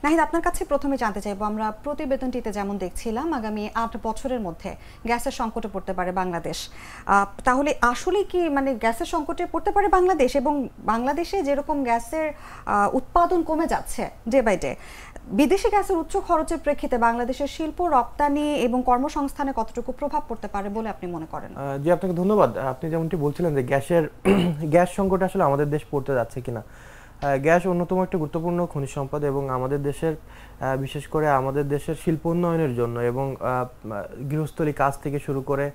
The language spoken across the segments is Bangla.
নাহিদ, আপনার কাছে প্রথমে জানতে চাইবো, আমরা প্রতিবেদনটিতে যেমন দেখছিলাম আগামী ৮ বছরের মধ্যে গ্যাসের সংকটে পড়তে পারে বাংলাদেশ। তাহলে আসলে কি মানে গ্যাসের সংকটে পড়তে পারে বাংলাদেশ, এবং বাংলাদেশে যেরকম গ্যাসের উৎপাদন কমে যাচ্ছে ডে বাই ডে, বিদেশি গ্যাসের উচ্চ খরচের প্রেক্ষিতে বাংলাদেশের শিল্প রপ্তানি এবং কর্মসংস্থানে কতটুকু প্রভাব পড়তে পারে বলে আপনি মনে করেন? জি, আপনাকে ধন্যবাদ। আপনি যেমনটি বলছিলেন যে গ্যাস সংকট আসলে আমাদের দেশ পড়তে যাচ্ছে কিনা। গ্যাস অন্যতম একটা গুরুত্বপূর্ণ খনিজ সম্পদ এবং আমাদের দেশের বিশেষ করে আমাদের দেশের শিল্প উন্নয়নের জন্য এবং গৃহস্থলী কাজ থেকে শুরু করে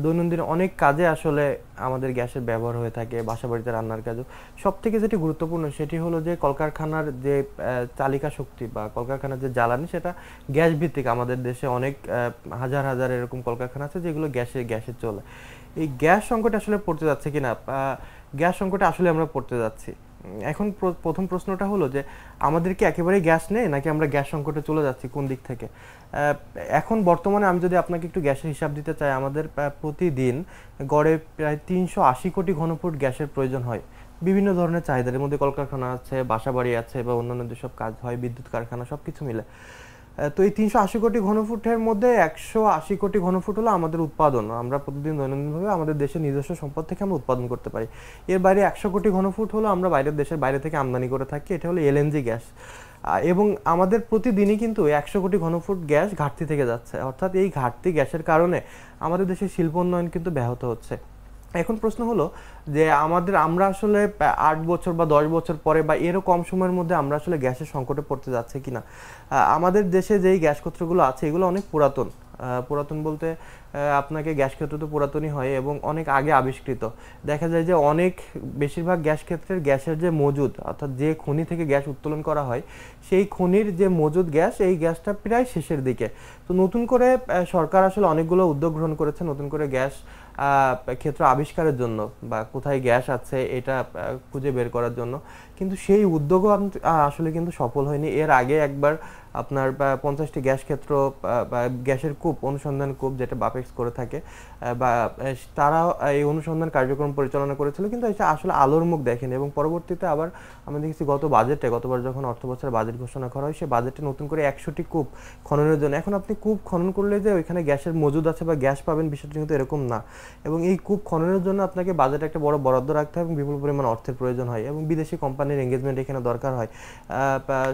দৈনন্দিন অনেক কাজে আসলে আমাদের গ্যাসের ব্যবহার হয়ে থাকে, বাসাবাড়িতে রান্নার কাজও। সব থেকে যেটি গুরুত্বপূর্ণ সেটি হলো যে কলকারখানার যে চালিকা শক্তি বা কলকারখানার যে জ্বালানি, সেটা গ্যাস ভিত্তিক। আমাদের দেশে অনেক হাজার হাজার এরকম কলকারখানা আছে যেগুলো গ্যাসে চলে। এই গ্যাস সংকটে আসলে পড়তে যাচ্ছে কিনা, গ্যাস সংকটে আসলে আমরা পড়তে যাচ্ছি। এখন প্রথম প্রশ্নটা হলো যে আমাদের কি একেবারেই গ্যাস নেই, নাকি আমরা গ্যাস সংকটে চলে যাচ্ছি, কোন দিক থেকে? এখন বর্তমানে আমি যদি আপনাকে একটু গ্যাসের হিসাব দিতে চাই, আমাদের প্রতিদিন গড়ে প্রায় ৩৮০ কোটি ঘনফুট গ্যাসের প্রয়োজন হয়। বিভিন্ন ধরনের চাহিদার মধ্যে কলকারখানা আছে, বাসাবাড়ি আছে, বা অন্যান্য যেসব কাজ হয়, বিদ্যুৎ কারখানা, সব কিছু মিলে। তো এই ৩৮০ কোটি ঘনফুটের মধ্যে ১৮০ কোটি ঘনফুট হলো আমাদের উৎপাদন। আমরা প্রতিদিন দৈনন্দিনভাবে আমাদের দেশের নিজস্ব সম্পদ থেকে আমরা উৎপাদন করতে পারি। এর বাইরে ১০০ কোটি ঘনফুট হলো আমরা দেশের বাইরে থেকে আমদানি করে থাকি, এটা হলো এলএনজি গ্যাস। এবং আমাদের প্রতিদিনই কিন্তু ১০০ কোটি ঘনফুট গ্যাস ঘাটতি থেকে যাচ্ছে। অর্থাৎ এই ঘাটতি গ্যাসের কারণে আমাদের দেশের শিল্প উন্নয়ন কিন্তু ব্যাহত হচ্ছে। এখন প্রশ্ন হলো যে আমরা আসলে ৮ বছর বা ১০ বছর পরে বা এরও কম সময়ের মধ্যে আমরা আসলে গ্যাসের সংকটে পড়তে যাচ্ছে কিনা। আমাদের দেশে যেই গ্যাস ক্ষেত্রগুলো আছে এগুলো অনেক পুরাতন। পুরাতন বলতে আপনাকে গ্যাস ক্ষেত্র তো পুরাতনই হয় এবং অনেক আগে আবিষ্কৃত। দেখা যায় যে বেশিরভাগ গ্যাস ক্ষেত্রের গ্যাসের যে মজুদ, অর্থাৎ যে খনি থেকে গ্যাস উত্তোলন করা হয় সেই খনির যে মজুদ গ্যাস, এই গ্যাসটা প্রায় শেষের দিকে। তো নতুন করে সরকার আসলে অনেকগুলো উদ্যোগ গ্রহণ করেছে নতুন করে গ্যাস ক্ষেত্র আবিষ্কারের জন্য বা কোথায় গ্যাস আছে এটা খুঁজে বের করার জন্য, কিন্তু সেই উদ্যোগও আসলে কিন্তু সফল হয়নি। এর আগে একবার আপনার 50টি গ্যাস ক্ষেত্র বা গ্যাসের কূপ অনুসন্ধান কূপ, যেটা বাপেক্স করে থাকে, বা তারা এই অনুসন্ধান কার্যক্রম পরিচালনা করেছিল, কিন্তু এটা আসলে আলোর মুখ দেখেনি। এবং পরবর্তীতে আবার আমরা দেখেছি গতবার যখন অর্থ বছরের বাজেট ঘোষণা করা হয়, সেই বাজেটে নতুন করে 100টি কূপ খননের জন্য। এখন আপনি কূপ খনন করলে যে ওইখানে গ্যাসের মজুদ আছে বা গ্যাস পাবেন, বিষয়টা কিন্তু এরকম না। এবং এই কূপ খননের জন্য আপনাকে বাজেটে একটা বড় বরাদ্দ রাখতে হয় এবং বিপুল পরিমাণ অর্থের প্রয়োজন হয় এবং বিদেশি কোম্পানির এঙ্গেজমেন্ট এখানে দরকার হয়।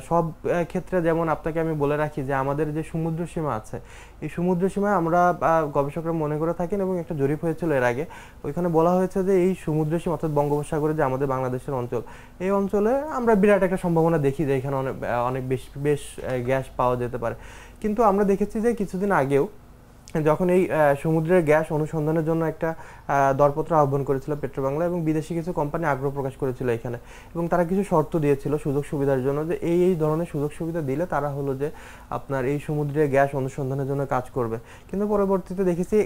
সব ক্ষেত্রে যেমন আপনাকে আমি বলে রাখি যে আমাদের যে সমুদ্র সীমা আছে, এই সমুদ্র সীমায় আমরা গবেষকরা মনে করে থাকেন এবং একটা জরিপ হয়েছিল এর আগে, ওইখানে বলা হয়েছে যে এই সমুদ্র সীমা অর্থাৎ বঙ্গোপসাগরে যে আমাদের বাংলাদেশের অঞ্চল, এই অঞ্চলে আমরা বিরাট একটা সম্ভাবনা দেখি যে এখানে অনেক বেশ গ্যাস পাওয়া যেতে পারে। কিন্তু আমরা দেখেছি যে কিছুদিন আগেও যখন এই সমুদ্রের গ্যাস অনুসন্ধানের জন্য একটা দরপত্র আহ্বান করেছিল পেট্রোবাংলা, এবং বিদেশি কিছু কোম্পানি আগ্রহ প্রকাশ করেছিল এখানে, এবং তারা কিছু শর্ত দিয়েছিল সুযোগ সুবিধার জন্য, যে এই ধরনের সুযোগ সুবিধা দিলে তারা হলো যে আপনার এই সমুদ্রের গ্যাস অনুসন্ধানের জন্য কাজ করবে। কিন্তু পরবর্তীতে দেখেছি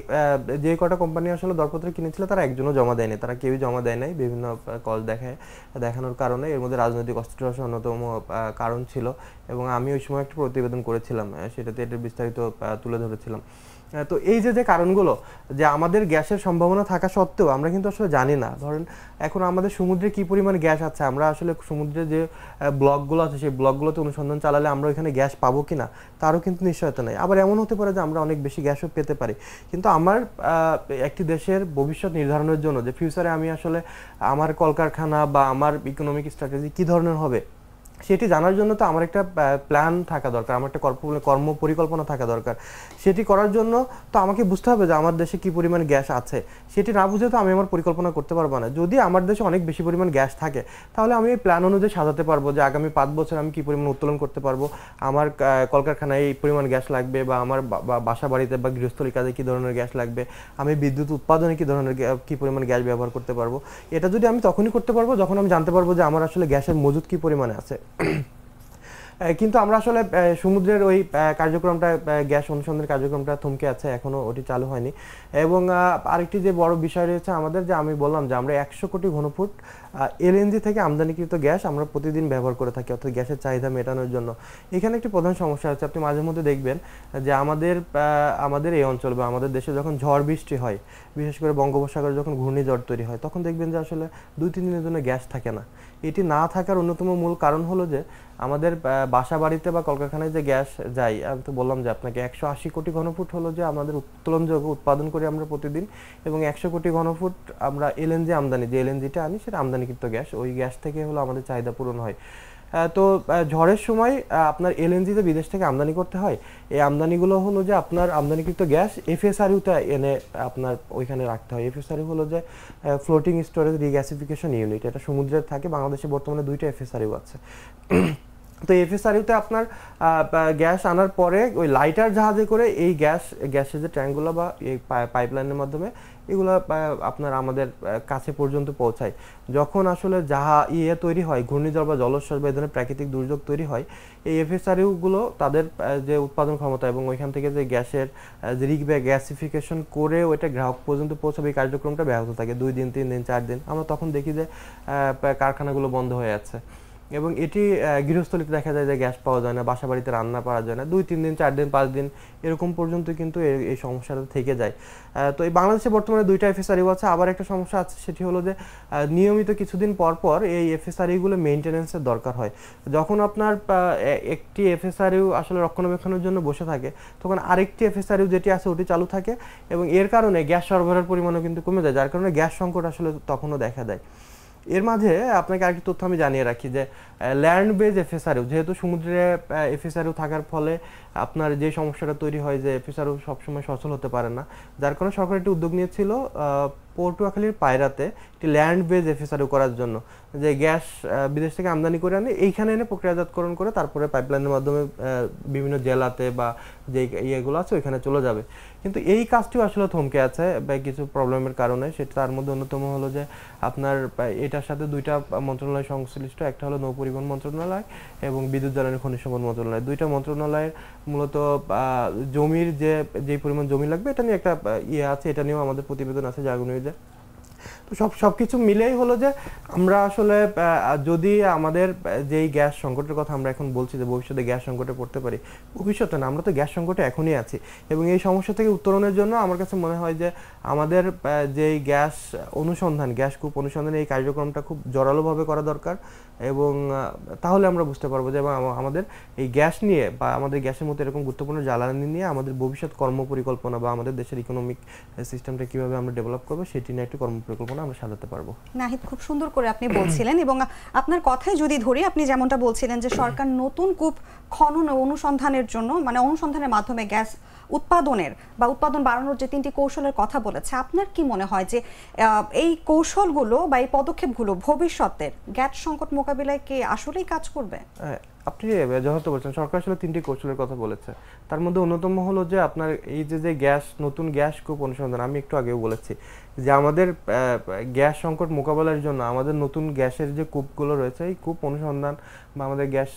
যে কটা কোম্পানি আসলে দরপত্র কিনেছিল তারা একজনও জমা দেয়নি, তারা কেউই জমা দেয় নাই, বিভিন্ন কল দেখানোর কারণে। এর মধ্যে রাজনৈতিক অস্থিরতা অন্যতম কারণ ছিল, এবং আমি ওই সময় একটা প্রতিবেদন করেছিলাম, সেটাতে এটার বিস্তারিত তুলে ধরেছিলাম। তো এই যে কারণগুলো, যে আমাদের গ্যাসের সম্ভাবনা থাকা সত্ত্বেও আমরা কিন্তু আসলে জানি না। ধরেন এখন আমাদের সমুদ্রে কি পরিমাণ গ্যাস আছে, আমরা আসলে সমুদ্রে যে ব্লকগুলো আছে সেই ব্লকগুলোতে অনুসন্ধান চালালে আমরা ওইখানে গ্যাস পাবো কিনা তারও কিন্তু নিশ্চয়তা নেই। আবার এমন হতে পারে যে আমরা অনেক বেশি গ্যাসও পেতে পারি। কিন্তু আমার একটি দেশের ভবিষ্যৎ নির্ধারণের জন্য, যে ফিউচারে আমি আসলে আমার কলকারখানা বা আমার ইকোনমিক স্ট্র্যাটেজি কী ধরনের হবে সেটি জানার জন্য তো আমার একটা প্ল্যান থাকা দরকার, আমার একটা কর্ম পরিকল্পনা থাকা দরকার। সেটি করার জন্য তো আমাকে বুঝতে হবে যে আমার দেশে কি পরিমাণ গ্যাস আছে। সেটি না বুঝে তো আমি আমার পরিকল্পনা করতে পারবো না। যদি আমার দেশে অনেক বেশি পরিমাণ গ্যাস থাকে তাহলে আমি এই প্ল্যান অনুযায়ী সাজাতে পারবো যে আগামী 5 বছর আমি কি পরিমাণ উত্তোলন করতে পারবো, আমার কলকারখানায় এই পরিমাণ গ্যাস লাগবে, বা আমার বাসা বাড়িতে বা গৃহস্থলী কাজে কী ধরনের গ্যাস লাগবে, আমি বিদ্যুৎ উৎপাদনে কী পরিমাণ গ্যাস ব্যবহার করতে পারবো। এটা যদি আমি তখনই করতে পারবো যখন আমি জানতে পারবো যে আমার আসলে গ্যাসের মজুদ কী পরিমাণে আছে। কিন্তু আমরা আসলে সমুদ্রের ওই কার্যক্রমটা, গ্যাস অনুসন্ধানের কার্যক্রমটা থমকে আছে, এখনো ওটি চালু হয়নি। এবং আরেকটি যে বড় বিষয় রয়েছে আমাদের, যে আমি বললাম যে আমরা 100 কোটি ঘনফুট এলএনজি থেকে আমদানিকৃত গ্যাস আমরা প্রতিদিন ব্যবহার করে থাকি, অর্থাৎ গ্যাসের চাহিদা মেটানোর জন্য। এখানে একটি প্রধান সমস্যা হচ্ছে, আপনি মাঝে মধ্যে দেখবেন যে আমাদের এই অঞ্চল বা আমাদের দেশে যখন ঝড় বৃষ্টি হয়, বিশেষ করে বঙ্গোপসাগরে যখন ঘূর্ণিঝড় তৈরি হয়, তখন দেখবেন যে আসলে 2-3 দিনের জন্য গ্যাস থাকে না। এটি না থাকার অন্যতম মূল কারণ হলো যে আমাদের বাসা বাড়িতে বা কলকারখানায় যে গ্যাস যায়, আমি তো বললাম যে আপনাকে 180 কোটি ঘনফুট হলো যে আমাদের উত্তোলনযোগ্য উৎপাদন করি আমরা প্রতিদিন, এবং 100 কোটি ঘনফুট আমরা এলএনজি আমদানি, যে এলএনজিটা আনি সেটা আমদানিকৃত গ্যাস, ওই গ্যাস থেকে হলো আমাদের চাহিদা পূরণ হয়। তো ঝড়ের সময় আপনার এলএনজিতে বিদেশ থেকে আমদানি করতে হয়, এই আমদানিগুলো হলো যে আপনার আমদানিকৃত গ্যাস এফএসআরইউতে এনে আপনার ওইখানে রাখতে হয়। এফএসআরইউ হলো যে ফ্লোটিং স্টোরেজ রিগ্যাসিফিকেশন ইউনিট, এটা সমুদ্রে থাকে। বাংলাদেশে বর্তমানে 2টা এফএসআরইউ আছে। তো এফএসআরইউতে আপনার গ্যাস আনার পরে ওই লাইটার জাহাজে করে এই গ্যাসের যে ট্যাঙ্কগুলো বা এই পাইপলাইনের মাধ্যমে এগুলো আপনার আমাদের কাছে পর্যন্ত পৌঁছায়। যখন আসলে তৈরি হয়, ঘূর্ণিঝড় বা জলোচ্ছ্বাস বা এই ধরনের প্রাকৃতিক দুর্যোগ তৈরি হয়, এই এফএসআরইউগুলো তাদের যে উৎপাদন ক্ষমতা এবং ওইখান থেকে যে গ্যাসের যে গ্যাসিফিকেশন করে ওইটা গ্রাহক পর্যন্ত পৌঁছাবে, এই কার্যক্রমটা ব্যাহত থাকে 2 দিন 3 দিন 4 দিন। আমরা তখন দেখি যে কারখানাগুলো বন্ধ হয়ে যাচ্ছে, এবং এটি গৃহস্থলীতে দেখা যায় যে গ্যাস পাওয়া যায় না, বাসা বাড়িতে রান্না করা যায় না, 2-3 দিন 4 দিন 5 দিন এরকম পর্যন্ত কিন্তু এই সমস্যাটা থেকে যায়। তো এই বাংলাদেশে বর্তমানে 2টা এফএসআরইউ আছে। আবার একটা সমস্যা আছে, সেটি হলো যে নিয়মিত কিছুদিন পর পর এই এফএসআরইউগুলো মেইনটেনেন্সের দরকার হয়। যখন আপনার একটি এফএসআরইউ আসলে রক্ষণাবেক্ষণের জন্য বসে থাকে, তখন আরেকটি এফএসআরইউ যেটি আছে ওটি চালু থাকে, এবং এর কারণে গ্যাস সরবরাহের পরিমাণও কিন্তু কমে যায়, যার কারণে গ্যাস সংকট আসলে তখনও দেখা দেয়। এর মাঝে আপনাকে আরেকটি তথ্য আমি জানিয়ে রাখি যে ল্যান্ড বেজ এফএসআরইউ, যেহেতু সমুদ্রে এফএসআরইউ থাকার ফলে আপনার যে সমস্যাটা তৈরি হয় যে এফএসআরইউ সবসময় সচল হতে পারে না, যার কারণে সরকার একটি উদ্যোগ নিয়েছিল পটুয়াখালীর পায়রাতে একটি ল্যান্ড বেজ এফএসআরইউ করার জন্য, যে গ্যাস বিদেশ থেকে আমদানি করে আনে, এইখানে এনে প্রক্রিয়াজাতকরণ করে তারপরে পাইপলাইনের মাধ্যমে বিভিন্ন জেলাতে বা যে ইয়েগুলো আছে ওইখানে চলে যাবে। কিন্তু এই কাজটিও আসলে থমকে আছে কিছু প্রবলেমের কারণে। সেটা তার মধ্যে অন্যতম হলো যে আপনার এটার সাথে 2টা মন্ত্রণালয় সংশ্লিষ্ট, একটা হলো নৌ পরিবহন মন্ত্রণালয় এবং বিদ্যুৎ জ্বালানি খনিজ সম্পদ মন্ত্রণালয়। 2টা মন্ত্রণালয়ের মূলত জমির যে পরিমাণ জমি লাগবে এটা নিয়ে একটা আছে, এটা নিয়েও আমাদের প্রতিবেদন আছে জাগো। তো সবকিছু মিলেই হলো যে আমরা আসলে যদি আমাদের যেই গ্যাস সংকটের কথা আমরা এখন বলছি যে ভবিষ্যতে গ্যাস সংকটে পড়তে পারি, ভবিষ্যতে না, আমরা তো গ্যাস সংকটে এখনই আছি, এবং এই সমস্যা থেকে উত্তরণের জন্য আমার কাছে মনে হয় যে আমাদের যেই গ্যাস কূপ অনুসন্ধান এই কার্যক্রমটা খুব জোরালোভাবে করা দরকার। এবং তাহলে আমরা বুঝতে পারবো যে আমাদের এই গ্যাস নিয়ে বা আমাদের গ্যাসের মতো এরকম গুরুত্বপূর্ণ জ্বালানি নিয়ে আমাদের ভবিষ্যৎ কর্মপরিকল্পনা বা আমাদের দেশের ইকোনমিক সিস্টেমটা কিভাবে আমরা ডেভেলপ করবো সেটি নিয়ে একটি কর্মপরিকল্পনা আমরা সাজাতে পারবো। নাহিদ, খুব সুন্দর করে আপনি বলছিলেন, এবং আপনার কথাই যদি ধরি, আপনি যেমনটা বলছিলেন যে সরকার নতুন কূপ খনন ও অনুসন্ধানের জন্য, মানে অনুসন্ধানের মাধ্যমে গ্যাস উৎপাদনের বা উৎপাদন বাড়ানোর যে 3টি কৌশলের কথা বলেছে, আপনার কি মনে হয় যে এই কৌশলগুলো বা এই পদক্ষেপগুলো ভবিষ্যতের গ্যাস সংকট মোকাবিলায় কি আসলেই কাজ করবে? আপনি যথার্থ বলছেন, সরকার আসলে 3টি কৌশলের কথা বলেছে। তার মধ্যে অন্যতম হলো যে আপনার এই যে নতুন গ্যাস কূপ অনুসন্ধান, আমি একটু আগেও বলেছি যে আমাদের গ্যাস সংকট মোকাবেলার জন্য আমাদের নতুন গ্যাসের যে কূপগুলো রয়েছে, এই কূপ অনুসন্ধান বা আমাদের গ্যাস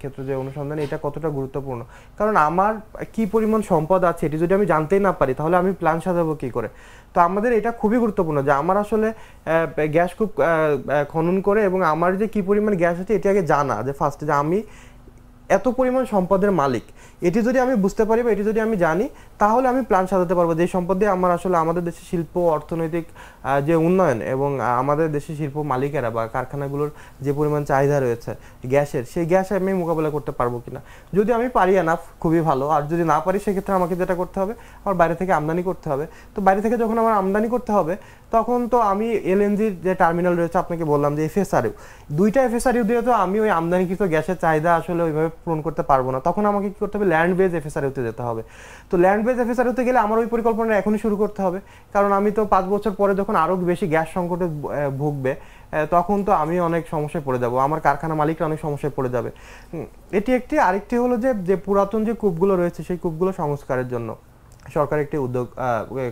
ক্ষেত্রে যে অনুসন্ধান, এটা কতটা গুরুত্বপূর্ণ। কারণ আমার কি পরিমাণ সম্পদ আছে এটি যদি আমি জানতেই না পারি, তাহলে আমি প্ল্যান সাজাবো কি করে? তো আমাদের এটা খুবই গুরুত্বপূর্ণ যে আমার আসলে গ্যাস কূপ খনন করে এবং আমার যে কি পরিমাণ গ্যাস আছে এটি আগে জানা, যে ফার্স্টে যে আমি এত পরিমাণ সম্পদের মালিক, এটি যদি আমি বুঝতে পারি বা এটি যদি আমি জানি, তাহলে আমি প্ল্যান সাজাতে পারবো যে সম্পদ দিয়ে আমার আসলে আমাদের দেশের শিল্প অর্থনৈতিক যে উন্নয়ন এবং আমাদের দেশের শিল্প মালিকেরা বা কারখানাগুলোর যে পরিমাণ চাহিদা রয়েছে গ্যাসের, সেই গ্যাস আমি মোকাবেলা করতে পারবো কিনা। যদি আমি পারি এনাফ, খুবই ভালো। আর যদি না পারি, সেক্ষেত্রে আমাকে যেটা করতে হবে, আমার বাইরে থেকে আমদানি করতে হবে। তো বাইরে থেকে যখন আমার আমদানি করতে হবে, তখন তো আমি এলএনজির যে টার্মিনাল রয়েছে, আপনাকে বললাম যে এফএসআরইউ, 2টা এফএসআরইউ দিয়ে তো আমি ওই আমদানিকৃত গ্যাসের চাহিদা আসলে ওইভাবে পূরণ করতে পারবো না। তখন আমাকে কি করতে হবে? ল্যান্ড বেজ এফএসআরইউতে যেতে হবে। তো ল্যান্ড বেজ এফএসআরইউতে গেলে আমার ওই পরিকল্পনা এখনই শুরু করতে হবে, কারণ আমি তো 5 বছর পরে যখন আরো বেশি গ্যাস সংকটে ভুগবে, তখন তো আমি অনেক সমস্যায় পড়ে যাব, আমার কারখানা মালিকরা অনেক সমস্যায় পড়ে যাবে। এটি একটি। আরেকটি হলো যে পুরাতন যে কূপগুলো রয়েছে, সেই কূপগুলো সংস্কারের জন্য সরকার একটি উদ্যোগ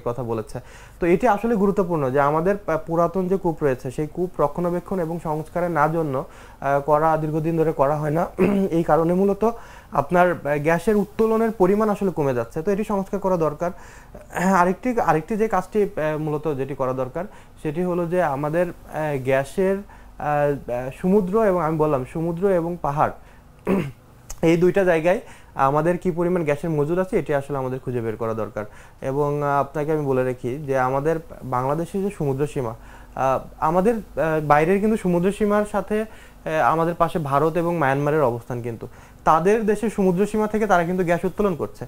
কথা বলেছে। তো এটি আসলে গুরুত্বপূর্ণ যে আমাদের পুরাতন যে কূপ রয়েছে, সেই কূপ রক্ষণাবেক্ষণ এবং সংস্কারের না জন্য দীর্ঘদিন ধরে করা হয় না। এই কারণে মূলত আপনার গ্যাসের উত্তোলনের পরিমাণ আসলে কমে যাচ্ছে। তো এটি সংস্কার করা দরকার। আরেকটি যে কাজটি মূলত যেটি করা দরকার, সেটি হলো যে আমাদের গ্যাসের সমুদ্র এবং আমি বললাম সমুদ্র এবং পাহাড়, এই 2টা জায়গায় আমাদের কি পরিমাণ গ্যাসের মজুদ আছে এটি আসলে আমাদের খুঁজে বের করা দরকার। এবং আপনাকে আমি বলে রাখি যে আমাদের বাংলাদেশের যে সমুদ্র সীমা, আমাদের বাইরের কিন্তু সমুদ্র সীমার সাথে আমাদের পাশে ভারত এবং মায়ানমারের অবস্থান, কিন্তু তাদের দেশের সমুদ্র সীমা থেকে তারা কিন্তু গ্যাস উত্তোলন করছে।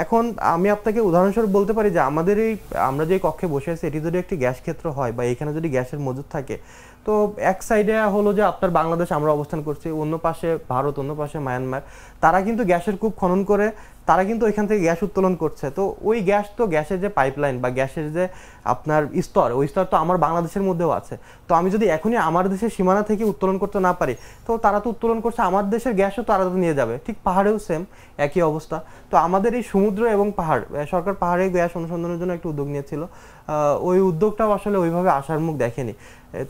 এখন আমি আপনাকে উদাহরণস্বরূপ বলতে পারি যে আমাদের এই আমরা যে কক্ষে বসে আছি এটি যদি একটি গ্যাস ক্ষেত্র হয় বা এখানে যদি গ্যাসের মজুদ থাকে, তো এক সাইডে হলো যে আপনার বাংলাদেশ আমরা অবস্থান করছি, অন্য পাশে ভারত, অন্য পাশে মায়ানমার, তারা কিন্তু গ্যাসের কূপ খনন করে তারা কিন্তু ওইখান থেকে গ্যাস উত্তোলন করছে। তো ওই গ্যাস, তো গ্যাসের যে পাইপলাইন বা গ্যাসের যে আপনার স্তর, ওই স্তর তো আমার বাংলাদেশের মধ্যেও আছে। তো আমি যদি এখনই আমার দেশের সীমানা থেকে উত্তোলন করতে না পারি, তো তারা তো উত্তোলন করছে, আমার দেশের গ্যাসও তারা তো নিয়ে যাবে। ঠিক পাহাড়েও সেম একই অবস্থা। তো আমাদের এই সমুদ্র এবং পাহাড়, সরকার পাহাড়ে গ্যাস অনুসন্ধানের জন্য একটা উদ্যোগ নিয়েছিল, ওই উদ্যোগটাও আসলে ওইভাবে আসার মুখ দেখেনি।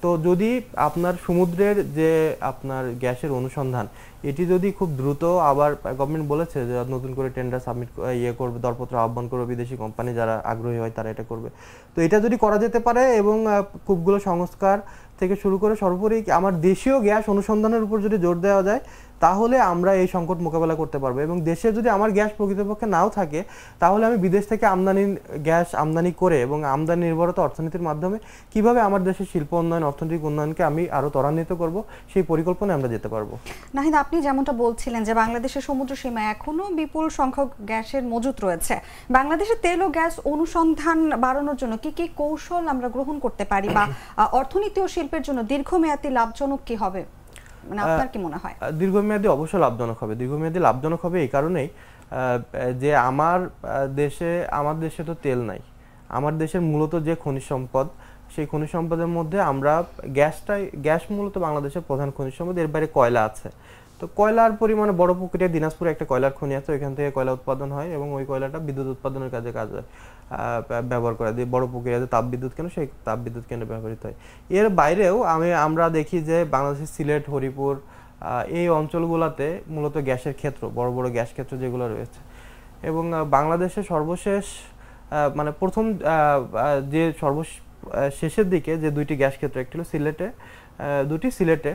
তো যদি আপনার সমুদ্রের যে আপনার গ্যাসের অনুসন্ধান, এটি যদি খুব দ্রুত, আবার গভর্নমেন্ট বলেছে যে নতুন করে টেন্ডার সাবমিট করবে, দরপত্র আহ্বান করবে, বিদেশি কোম্পানি যারা আগ্রহী হয় তারা এটা করবে। তো এটা যদি করা যেতে পারে এবং কূপগুলো সংস্কার থেকে শুরু করে সর্বোপরি আমার দেশীয় গ্যাস অনুসন্ধানের উপর যদি জোর দেওয়া যায়, তাহলে আমরা এই সংকট মোকাবেলা করতে পারবো। এবং দেশে যদি আমার গ্যাস প্রকৃতপক্ষে নাও থাকে, তাহলে আমি বিদেশ থেকে গ্যাস আমদানি করে এবং আমদানি নির্ভরতা অর্থনীতির মাধ্যমে কিভাবে আমার দেশের শিল্প উন্নয়ন, অর্থনৈতিক উন্নয়নকে আমি আরো ত্বরান্বিত করব, সেই পরিকল্পনায় আমরা যেতে পারবো। নাহিদ, আপনি যেমনটা বলছিলেন যে বাংলাদেশের সমুদ্র সীমায় এখনো বিপুল সংখ্যক গ্যাসের মজুত রয়েছে, বাংলাদেশের তেল ও গ্যাস অনুসন্ধান বাড়ানোর জন্য কি কি কৌশল আমরা গ্রহণ করতে পারি, বা অর্থনীতি ও শিল্পের জন্য দীর্ঘমেয়াদী লাভজনক কি হবে, মানে আপনার কি মনে হয়? দীর্ঘমেয়াদী অবশ্যই লাভজনক হবে। দীর্ঘমেয়াদী লাভজনক হবে এই কারণেই যে আমার দেশে তো তেল নাই। আমার দেশের মূলত যে খনিজ সম্পদ, সেই খনিজ সম্পদের মধ্যে আমরা গ্যাস মূলত বাংলাদেশের প্রধান খনিজ সম্পদ, এর বাইরে কয়লা আছে। তো কয়লার পরিমাণে বড় প্রক্রিয়া দিনাজপুরে একটা কয়লার খনি আছে, ওইখান থেকে কয়লা উৎপাদন হয় এবং ওই কয়লাটা বিদ্যুৎ উৎপাদনের কাজে ব্যবহার করা যায়। বড় প্রক্রিয়াতে তাপবিদ্যুৎ কেন্দ্র, সেই তাপবিদ্যুৎ কেন্দ্রে ব্যবহৃত হয়। এর বাইরেও আমরা দেখি যে বাংলাদেশের সিলেট, হরিপুর এই অঞ্চলগুলোতে মূলত গ্যাসের ক্ষেত্র, বড় বড় গ্যাস ক্ষেত্র যেগুলো রয়েছে। এবং বাংলাদেশের সর্বশেষ মানে প্রথম যে শেষের দিকে যে দুইটি গ্যাস ক্ষেত্র, একটি হলো সিলেটে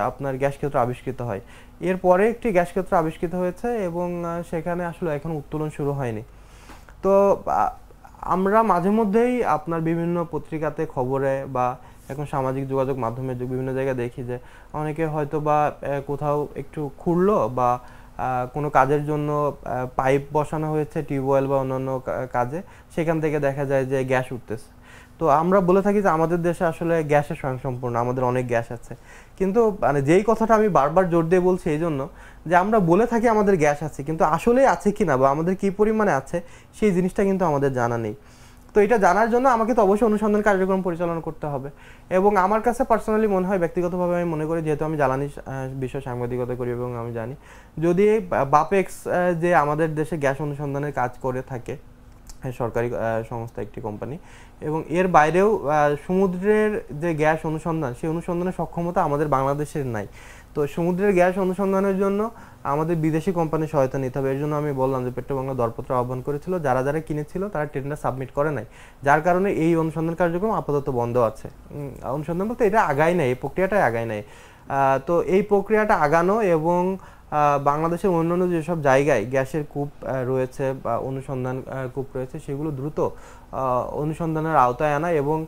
আপনার গ্যাস ক্ষেত্র আবিষ্কৃত হয়। এরপরে একটি গ্যাস ক্ষেত্র আবিষ্কৃত হয়েছে এবং সেখানে আসলে এখন উত্তোলন শুরু হয়নি। তো আমরা মাঝে মধ্যেই আপনার বিভিন্ন পত্রিকাতে, খবরে বা এখন সামাজিক যোগাযোগ মাধ্যমে বিভিন্ন জায়গায় দেখি যে অনেকে হয়তো বা কোথাও একটু খুঁড়লো বা কোনো কাজের জন্য পাইপ বসানো হয়েছে, টিউবওয়েল বা অন্যান্য কাজে, সেখান থেকে দেখা যায় যে গ্যাস উঠতেছে। তো আমরা বলে থাকি যে আমাদের দেশে আসলে গ্যাসের স্বয়ংসম্পূর্ণ, আমাদের অনেক গ্যাস আছে। কিন্তু মানে যেই কথাটা আমি বারবার জোর দিয়ে বলছি এই জন্য যে আমরা বলে থাকি আমাদের গ্যাস আছে, কিন্তু আসলে আছে কিনা বা আমাদের কি পরিমাণে আছে সেই জিনিসটা কিন্তু আমাদের জানা নেই। তো এটা জানার জন্য আমাকে তো অবশ্যই অনুসন্ধান কার্যক্রম পরিচালনা করতে হবে। এবং আমার কাছে পার্সোনালি মনে হয়, ব্যক্তিগতভাবে আমি মনে করি, যেহেতু আমি জ্বালানি বিষয়ে সাংবাদিকতা করি এবং আমি জানি, যদি বাপেক্স যে আমাদের দেশে গ্যাস অনুসন্ধানের কাজ করে থাকে, সরকারি সংস্থা, একটি কোম্পানি, এবং এর বাইরেও সমুদ্রের যে গ্যাস অনুসন্ধান, সেই অনুসন্ধানের সক্ষমতা আমাদের বাংলাদেশের নাই। তো সমুদ্রের গ্যাস অনুসন্ধানের জন্য আমাদের বিদেশি কোম্পানির সহায়তা নিতে হবে। এর জন্য আমি বললাম যে পেট্রোবাংলা দরপত্র আহ্বান করেছিল, যারা কিনেছিল তারা টেন্ডার সাবমিট করে নাই, যার কারণে এই অনুসন্ধান কার্যক্রম আপাতত বন্ধ আছে। অনুসন্ধান বলতে এটা আগায় নাই, এই প্রক্রিয়াটাই আগায় নাই। তো এই প্রক্রিয়াটা আগানো এবং বাংলাদেশের অন্যান্য যেসব জায়গায় গ্যাসের কূপ রয়েছে বা অনুসন্ধান কূপ রয়েছে, সেগুলো দ্রুত অনুসন্ধানের আওতায় আনা এবং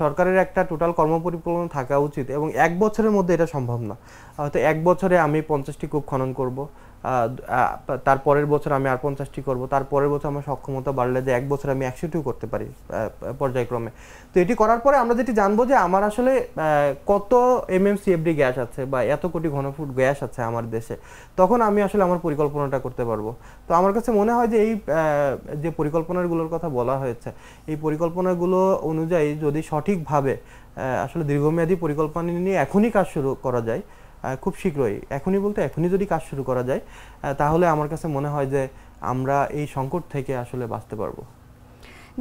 সরকারের একটা টোটাল কর্মপরিকল্পনা থাকা উচিত। এবং 1 বছরের মধ্যে এটা সম্ভব না। হয়তো 1 বছরে আমি 50টি কূপ খনন করব, তারপরের বছর আমি আর 50টি করব, তারপরের বছর আমার সক্ষমতা বাড়লে যে 1 বছর আমি 100টিও করতে পারি পর্যায়ক্রমে। তো এটি করার পরে আমরা যেটি জানবো যে আমার আসলে কত MMCFD গ্যাস আছে বা এত কোটি ঘনফুট গ্যাস আছে আমার দেশে, তখন আমি আসলে আমার পরিকল্পনাটা করতে পারবো। তো আমার কাছে মনে হয় যে এই যে পরিকল্পনাগুলোর কথা বলা হয়েছে, এই পরিকল্পনাগুলো অনুযায়ী যদি সঠিকভাবে আসলে দীর্ঘমেয়াদী পরিকল্পনা নিয়ে এখনই কাজ শুরু করা যায়, খুব শীঘ্রই, এখনই যদি কাজ শুরু করা যায়, তাহলে আমার কাছে মনে হয় যে আমরা এই সংকট থেকে আসলে বাঁচতে পারবো।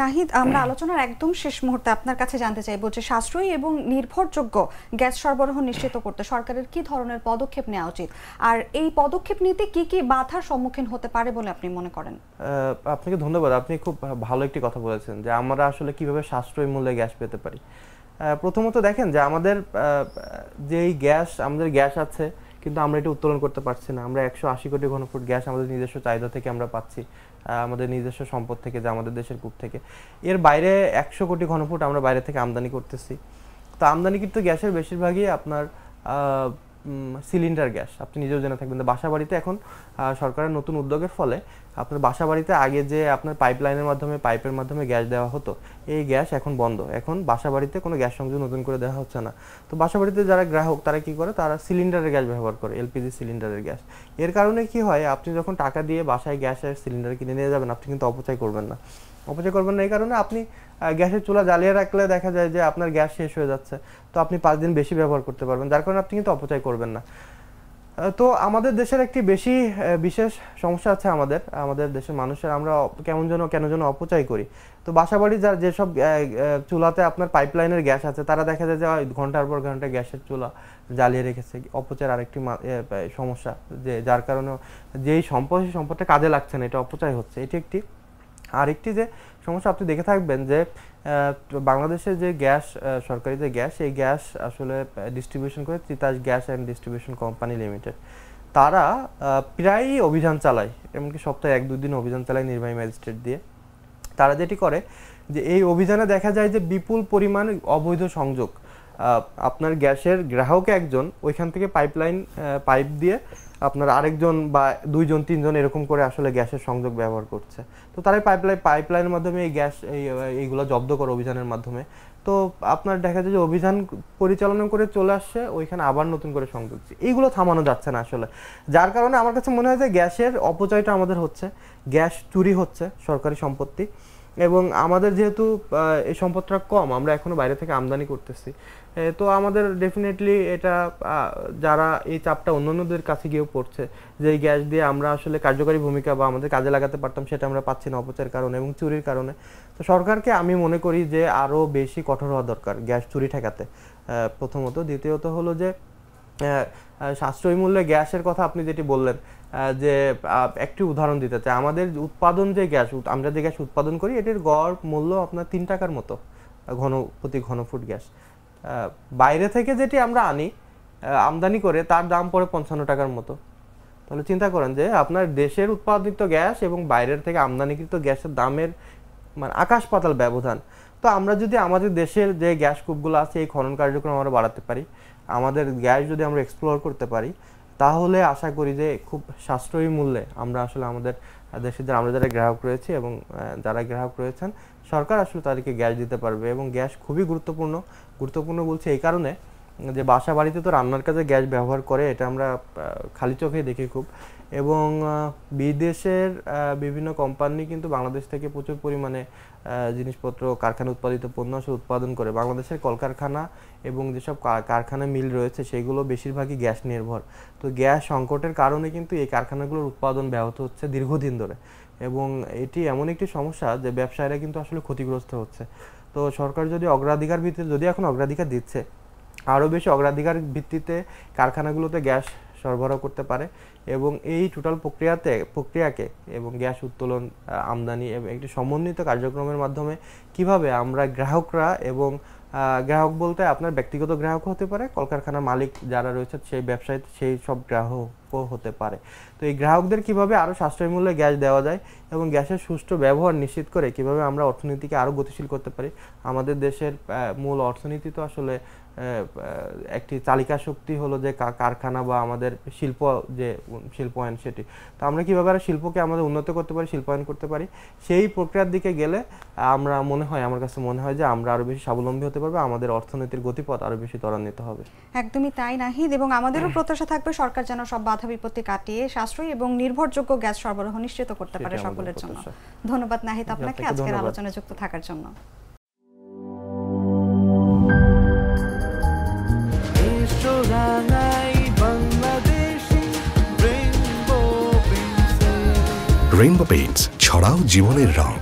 নাহিদ, আমরা আলোচনার একদম শেষ মুহূর্তে আপনার কাছে জানতে চাইবো যে সাশ্রয়ী এবং নির্ভরযোগ্য গ্যাস সরবরাহ নিশ্চিত করতে সরকারের কি ধরনের পদক্ষেপ নেওয়া উচিত, আর এই পদক্ষেপ নিতে কি কি বাধার সম্মুখীন হতে পারে বলে আপনি মনে করেন? আপনাকে ধন্যবাদ। আপনি খুব ভালো একটি কথা বলেছেন যে আমরা আসলে কিভাবে সাশ্রয়ী মূল্যে গ্যাস পেতে পারি। প্রথমত দেখেন যে আমাদের গ্যাস আছে, কিন্তু আমরা এটা উত্তোলন করতে পারছি না। আমরা 180 কোটি ঘনফুট গ্যাস আমাদের নিজস্ব চাহিদা থেকে আমরা পাচ্ছি, আমাদের নিজস্ব সম্পদ থেকে, যে আমাদের দেশের কূপ থেকে। এর বাইরে 100 কোটি ঘনফুট আমরা বাইরে থেকে আমদানি করতেছি। তো আমদানিকৃত গ্যাসের বেশিরভাগই আপনার সিলিন্ডার গ্যাস। আপনি নিজেও জেনে থাকবেন যে বাসা বাড়িতে এখন সরকারের নতুন উদ্যোগের ফলে আপনার বাসা বাড়িতে আগে যে আপনার পাইপের মাধ্যমে গ্যাস দেওয়া হতো, এই গ্যাস এখন বন্ধ। এখন বাসা বাড়িতে কোনো গ্যাস সংযোগ নতুন করে দেওয়া হচ্ছে না। তো বাসা বাড়িতে যারা গ্রাহক তারা কি করে, তারা সিলিন্ডারের গ্যাস ব্যবহার করে, এলপিজি সিলিন্ডারের গ্যাস। এর কারণে কি হয়, আপনি যখন টাকা দিয়ে বাসায় গ্যাসের সিলিন্ডার কিনে নিয়ে যাবেন, আপনি কিন্তু অপচয় করবেন না। এই কারণে আপনি গ্যাসের চুলা জ্বালিয়ে রাখলে দেখা যায় যে আপনার গ্যাস শেষ হয়ে যাচ্ছে, তো আপনি 5 দিন বেশি ব্যবহার করতে পারবেন, যার কারণে আপনি কিন্তু অপচয় করবেন না। তো আমাদের দেশের একটি বিশেষ সমস্যা আছে, আমাদের দেশের মানুষের আমরা কেন যেন অপচয় করি। তো বাসাবাড়ি যেসব চুলাতে আপনার পাইপলাইনের গ্যাস আছে, তারা দেখা যায় যে ঘন্টার পর ঘন্টা গ্যাসের চুলা জ্বালিয়ে রেখেছে। অপচয়ের আরেকটি সমস্যা, যে যার কারণে যেই সম্পদটা কাজে লাগছে না, এটা অপচয় হচ্ছে। এটি একটি। আরেকটি যে সমস্যা আপনি দেখে থাকবেন যে বাংলাদেশের যে গ্যাস, সরকারি যে গ্যাস, এই গ্যাস আসলে ডিস্ট্রিবিউশন করে Titas gas and distribution company limited. তারা প্রায়ই অভিযান চালায়, এমনকি সপ্তাহে 1-2 দিন অভিযান চালায় নির্বাহী ম্যাজিস্ট্রেট দিয়ে। তারা যেটি করে যে এই অভিযানে দেখা যায় যে বিপুল পরিমাণ অবৈধ সংযোগ, আপনার গ্যাসের গ্রাহক একজন ওইখান থেকে পাইপ দিয়ে আপনার আরেকজন বা 2-3জন এরকম করে আসলে গ্যাসের সংযোগ ব্যবহার করছে। তো তারাই পাইপলাইনের মাধ্যমে এই গ্যাস এইগুলো জব্দ করে অভিযানের মাধ্যমে। তো আপনার দেখা যায় যে অভিযান পরিচালনা করে চলে আসছে, ওইখানে আবার নতুন করে সংযোগ, এইগুলো থামানো যাচ্ছে না আসলে। যার কারণে আমার কাছে মনে হয় যে গ্যাসের অপচয়টা আমাদের হচ্ছে, গ্যাস চুরি হচ্ছে, সরকারি সম্পত্তি। এবং আমাদের যেহেতু এই সম্পদটা কম, আমরা এখনো বাইরে থেকে আমদানি করতেছি, তো আমাদের ডেফিনেটলি এটা যারা এই চাপটা অন্যান্যদের কাছে গিয়েও পড়ছে, যে এই গ্যাস দিয়ে আমরা আসলে কার্যকরী ভূমিকা বা আমাদের কাজে লাগাতে পারতাম, সেটা আমরা পাচ্ছি না অপচয়ের কারণে এবং চুরির কারণে। তো সরকারকে আমি মনে করি যে আরও বেশি কঠোর হওয়া দরকার গ্যাস চুরি ঠেকাতে, প্রথমত। দ্বিতীয়ত হলো যে সাশ্রয়ী মূল্যে গ্যাসের কথা আপনি যেটি বললেন, যে একটি উদাহরণ দিতে চাই, আমাদের উৎপাদন যে গ্যাস, আমরা যে গ্যাস উৎপাদন করি, এটির গড় মূল্য আপনার 3 টাকার মতো প্রতি ঘনফুট গ্যাস। বাইরে থেকে যেটি আমরা আমদানি করে, তার দাম পড়ে 55 টাকার মতো। তাহলে চিন্তা করেন যে আপনার দেশের উৎপাদিত গ্যাস এবং বাইরের থেকে আমদানিকৃত গ্যাসের দামের মানে আকাশ পাতাল ব্যবধান। তো আমরা যদি আমাদের দেশের যে গ্যাস কূপগুলো আছে, এই খনন কার্যক্রম আমরা বাড়াতে পারি, আমাদের গ্যাস যদি আমরা এক্সপ্লোর করতে পারি, তাহলে আশা করি যে খুব সাশ্রয়ী মূল্যে আমরা আসলে আমাদের দেশের আমরা যারা গ্রাহক রয়েছে এবং যারা গ্রাহক রয়েছেন, সরকার আসলে তাদেরকে গ্যাস দিতে পারবে। এবং গ্যাস খুবই গুরুত্বপূর্ণ বলছে এই কারণে যে বাসা বাড়িতে তো রান্নার কাজে গ্যাস ব্যবহার করে, এটা আমরা খালি চোখেই দেখি খুব। এবং বিদেশের বিভিন্ন কোম্পানি কিন্তু বাংলাদেশ থেকে প্রচুর পরিমাণে জিনিসপত্র, কারখানা উৎপাদিত পণ্য উৎপাদন করে। বাংলাদেশের কলকারখানা এবং যেসব কারখানা মিল রয়েছে, সেগুলো বেশিরভাগই গ্যাস নির্ভর। তো গ্যাস সংকটের কারণে কিন্তু এই কারখানাগুলোর উৎপাদন ব্যাহত হচ্ছে দীর্ঘদিন ধরে, এবং এটি এমন একটি সমস্যা যে ব্যবসায়ীরা কিন্তু আসলে ক্ষতিগ্রস্ত হচ্ছে। তো সরকার যদি অগ্রাধিকার ভিত্তিতে, যদি এখন অগ্রাধিকার দিচ্ছে, আরও বেশি অগ্রাধিকার ভিত্তিতে কারখানাগুলোতে গ্যাস সরবরাহ করতে পারে এবং এই টোটাল প্রক্রিয়াকে এবং গ্যাস উত্তোলন, আমদানি এবং একটি সমন্বিত কার্যক্রমের মাধ্যমে কিভাবে আমরা গ্রাহকরা, এবং গ্রাহক বলতে আপনার ব্যক্তিগত গ্রাহক হতে পারে, কলকারখানার মালিক যারা রয়েছে সেই ব্যবসায়ী, সেই সব গ্রাহকও হতে পারে। তো এই গ্রাহকদের কিভাবে আরও সাশ্রয়ী মূল্যে গ্যাস দেওয়া যায় এবং গ্যাসের সুষ্ঠু ব্যবহার নিশ্চিত করে কিভাবে আমরা অর্থনীতিকে আরও গতিশীল করতে পারি। আমাদের দেশের মূল অর্থনীতি তো আসলে একটি চালিকা শক্তি হলো যে কারখানা বা আমাদের শিল্পায়ন, সেটি। তো আমরা কিভাবে আর শিল্পকে আমাদের উন্নত করতে পারি, শিল্পায়ন করতে পারি, সেই প্রক্রিয়ার দিকে গেলে আমার কাছে মনে হয় যে আমরা আরো বেশি স্বাবলম্বী হতে পারবো, আমাদের অর্থনীতির গতিপথ আরো বেশি ত্বরান্বিত হবে। একদমই তাই নাহিদ, এবং আমাদেরও প্রত্যাশা থাকবে সরকার যেন সব বাধা বিপত্তি কাটিয়ে সাশ্রয়ী এবং নির্ভরযোগ্য গ্যাস সরবরাহ নিশ্চিত করতে পারে সকলের জন্য। ধন্যবাদ নাহিদ আপনাকে আজকের আলোচনায় যুক্ত থাকার জন্য। রেইনবো পেইন্টস, ছড়াও জীবনের রং।